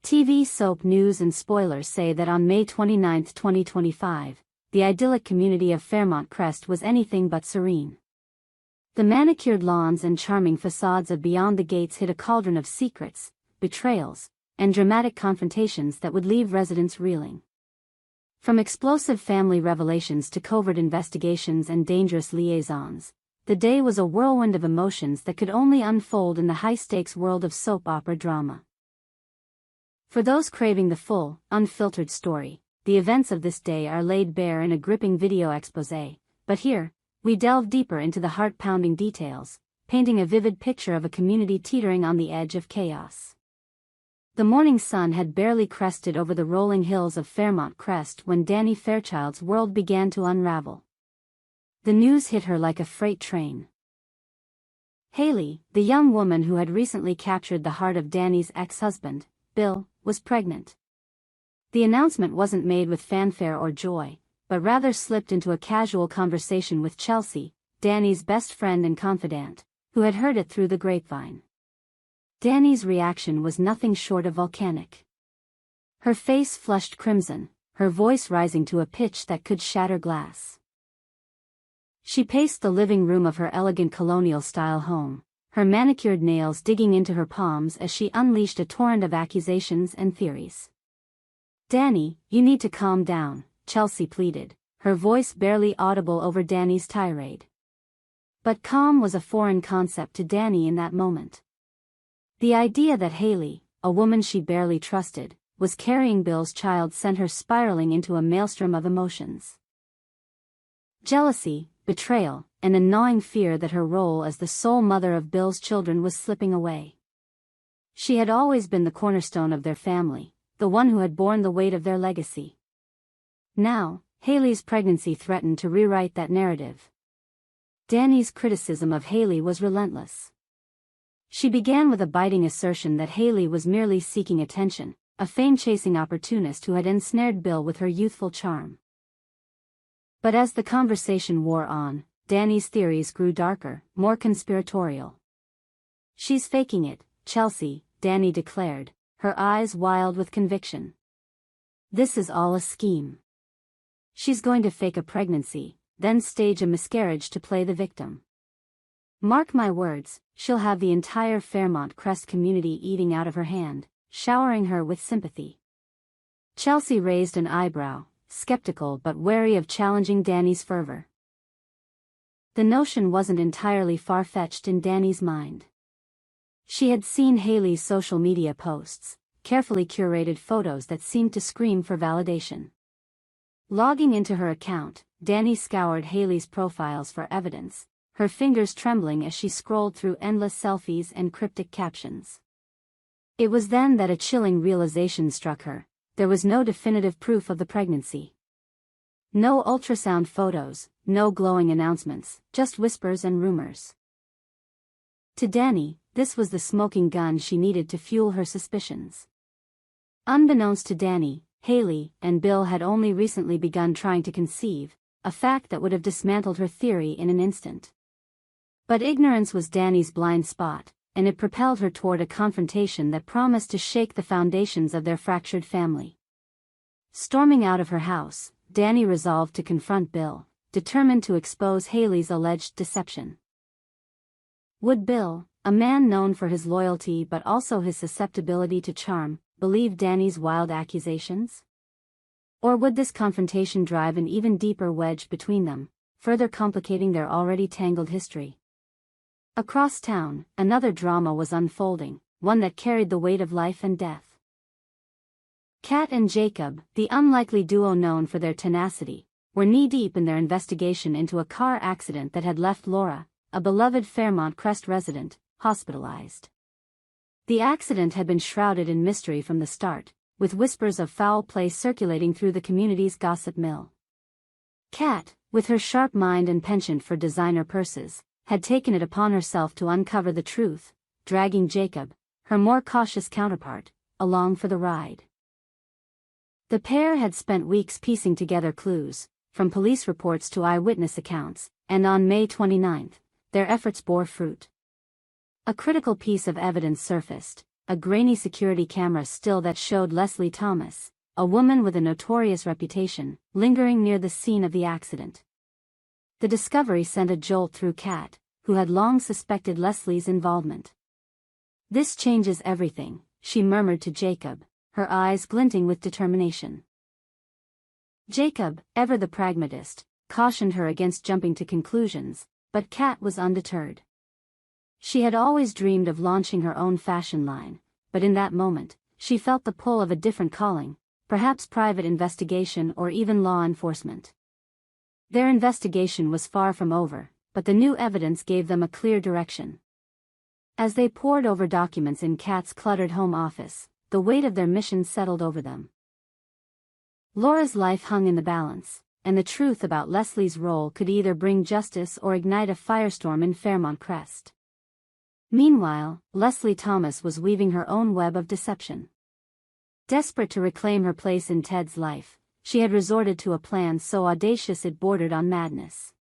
TV soap news and spoilers say that on May 29, 2025, the idyllic community of Fairmont Crest was anything but serene. The manicured lawns and charming facades of Beyond the Gates hid a cauldron of secrets, betrayals, and dramatic confrontations that would leave residents reeling. From explosive family revelations to covert investigations and dangerous liaisons, the day was a whirlwind of emotions that could only unfold in the high-stakes world of soap opera drama. For those craving the full, unfiltered story, the events of this day are laid bare in a gripping video exposé, but here, we delve deeper into the heart-pounding details, painting a vivid picture of a community teetering on the edge of chaos. The morning sun had barely crested over the rolling hills of Fairmont Crest when Danny Fairchild's world began to unravel. The news hit her like a freight train. Haley, the young woman who had recently captured the heart of Danny's ex-husband, Bill, was pregnant. The announcement wasn't made with fanfare or joy, but rather slipped into a casual conversation with Chelsea, Danny's best friend and confidant, who had heard it through the grapevine. Danny's reaction was nothing short of volcanic. Her face flushed crimson, her voice rising to a pitch that could shatter glass. She paced the living room of her elegant colonial-style home, her manicured nails digging into her palms as she unleashed a torrent of accusations and theories. "Danny, you need to calm down," Chelsea pleaded, her voice barely audible over Danny's tirade. But calm was a foreign concept to Danny in that moment. The idea that Haley, a woman she barely trusted, was carrying Bill's child sent her spiraling into a maelstrom of emotions. Jealousy, betrayal, and a gnawing fear that her role as the sole mother of Bill's children was slipping away. She had always been the cornerstone of their family, the one who had borne the weight of their legacy. Now, Haley's pregnancy threatened to rewrite that narrative. Danny's criticism of Haley was relentless. She began with a biting assertion that Haley was merely seeking attention, a fame-chasing opportunist who had ensnared Bill with her youthful charm. But as the conversation wore on, Danny's theories grew darker, more conspiratorial. "She's faking it, Chelsea," Danny declared, her eyes wild with conviction. "This is all a scheme. She's going to fake a pregnancy, then stage a miscarriage to play the victim. Mark my words, she'll have the entire Fairmont Crest community eating out of her hand, showering her with sympathy." Chelsea raised an eyebrow, skeptical but wary of challenging Danny's fervor. The notion wasn't entirely far-fetched in Danny's mind. She had seen Haley's social media posts, carefully curated photos that seemed to scream for validation. Logging into her account, Danny scoured Haley's profiles for evidence, her fingers trembling as she scrolled through endless selfies and cryptic captions. It was then that a chilling realization struck her: there was no definitive proof of the pregnancy. No ultrasound photos, no glowing announcements, just whispers and rumors. To Danny, this was the smoking gun she needed to fuel her suspicions. Unbeknownst to Danny, Haley and Bill had only recently begun trying to conceive, a fact that would have dismantled her theory in an instant. But ignorance was Danny's blind spot, and it propelled her toward a confrontation that promised to shake the foundations of their fractured family. Storming out of her house, Danny resolved to confront Bill, determined to expose Haley's alleged deception. Would Bill, a man known for his loyalty but also his susceptibility to charm, believe Danny's wild accusations? Or would this confrontation drive an even deeper wedge between them, further complicating their already tangled history? Across town, another drama was unfolding, one that carried the weight of life and death. Kat and Jacob, the unlikely duo known for their tenacity, were knee-deep in their investigation into a car accident that had left Laura, a beloved Fairmont Crest resident, hospitalized. The accident had been shrouded in mystery from the start, with whispers of foul play circulating through the community's gossip mill. Kat, with her sharp mind and penchant for designer purses, had taken it upon herself to uncover the truth, dragging Jacob, her more cautious counterpart, along for the ride. The pair had spent weeks piecing together clues, from police reports to eyewitness accounts, and on May 29, their efforts bore fruit. A critical piece of evidence surfaced: a grainy security camera still that showed Leslie Thomas, a woman with a notorious reputation, lingering near the scene of the accident. The discovery sent a jolt through Kat, who had long suspected Leslie's involvement. "This changes everything," she murmured to Jacob, her eyes glinting with determination. Jacob, ever the pragmatist, cautioned her against jumping to conclusions, but Kat was undeterred. She had always dreamed of launching her own fashion line, but in that moment, she felt the pull of a different calling, perhaps private investigation or even law enforcement. Their investigation was far from over, but the new evidence gave them a clear direction. As they pored over documents in Kat's cluttered home office, the weight of their mission settled over them. Laura's life hung in the balance, and the truth about Leslie's role could either bring justice or ignite a firestorm in Fairmont Crest. Meanwhile, Leslie Thomas was weaving her own web of deception. Desperate to reclaim her place in Ted's life, she had resorted to a plan so audacious it bordered on madness.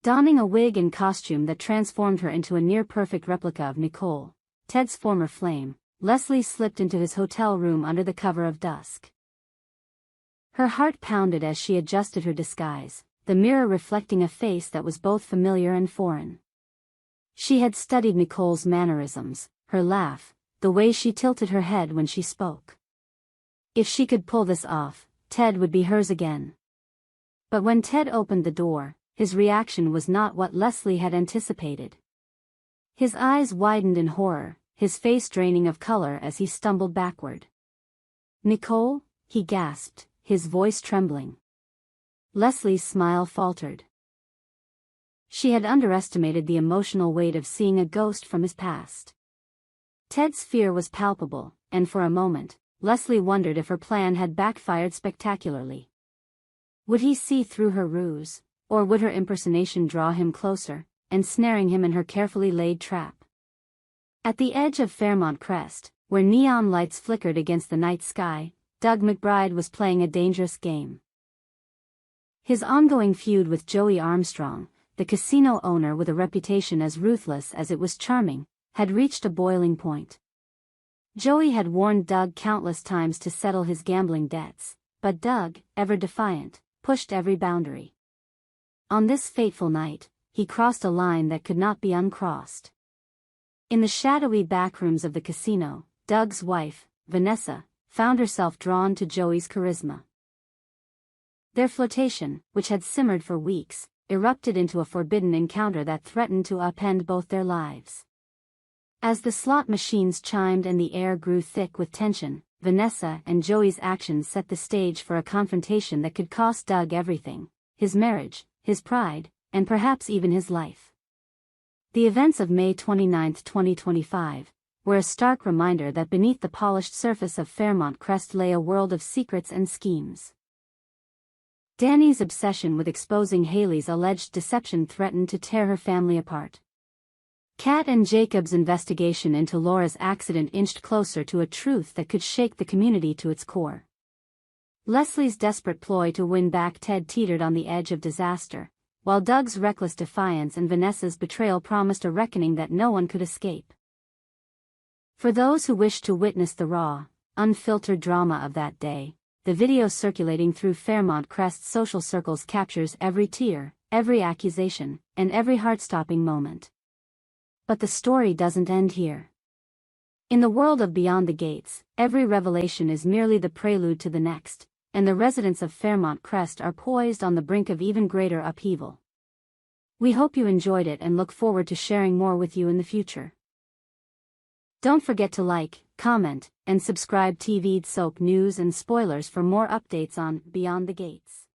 Donning a wig and costume that transformed her into a near-perfect replica of Nicole, Ted's former flame, Leslie slipped into his hotel room under the cover of dusk. Her heart pounded as she adjusted her disguise, the mirror reflecting a face that was both familiar and foreign. She had studied Nicole's mannerisms, her laugh, the way she tilted her head when she spoke. If she could pull this off, Ted would be hers again. But when Ted opened the door, his reaction was not what Leslie had anticipated. His eyes widened in horror, his face draining of color as he stumbled backward. "Nicole?" he gasped, his voice trembling. Leslie's smile faltered. She had underestimated the emotional weight of seeing a ghost from his past. Ted's fear was palpable, and for a moment, Leslie wondered if her plan had backfired spectacularly. Would he see through her ruse, or would her impersonation draw him closer, ensnaring him in her carefully laid trap? At the edge of Fairmont Crest, where neon lights flickered against the night sky, Doug McBride was playing a dangerous game. His ongoing feud with Joey Armstrong, the casino owner with a reputation as ruthless as it was charming, had reached a boiling point. Joey had warned Doug countless times to settle his gambling debts, but Doug, ever defiant, pushed every boundary. On this fateful night, he crossed a line that could not be uncrossed. In the shadowy backrooms of the casino, Doug's wife, Vanessa, found herself drawn to Joey's charisma. Their flirtation, which had simmered for weeks, erupted into a forbidden encounter that threatened to upend both their lives. As the slot machines chimed and the air grew thick with tension, Vanessa and Joey's actions set the stage for a confrontation that could cost Doug everything: his marriage, his pride, and perhaps even his life. The events of May 29, 2025, were a stark reminder that beneath the polished surface of Fairmont Crest lay a world of secrets and schemes. Danny's obsession with exposing Haley's alleged deception threatened to tear her family apart. Kat and Jacob's investigation into Laura's accident inched closer to a truth that could shake the community to its core. Leslie's desperate ploy to win back Ted teetered on the edge of disaster, while Doug's reckless defiance and Vanessa's betrayal promised a reckoning that no one could escape. For those who wished to witness the raw, unfiltered drama of that day, the video circulating through Fairmont Crest's social circles captures every tear, every accusation, and every heart-stopping moment. But the story doesn't end here. In the world of Beyond the Gates, every revelation is merely the prelude to the next, and the residents of Fairmont Crest are poised on the brink of even greater upheaval. We hope you enjoyed it and look forward to sharing more with you in the future. Don't forget to like, comment, and subscribe to TV Soap news and spoilers for more updates on Beyond the Gates.